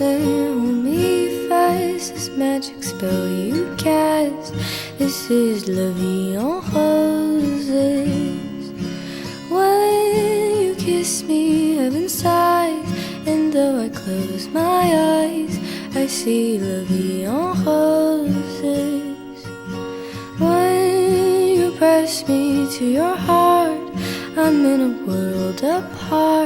listen, hold me fast. This magic spell you cast. This is la vie en roses. When you kiss me, heaven sighs, and though I close my eyes, I see la vie en roses. When you press me to your heart, I'm in a world apart.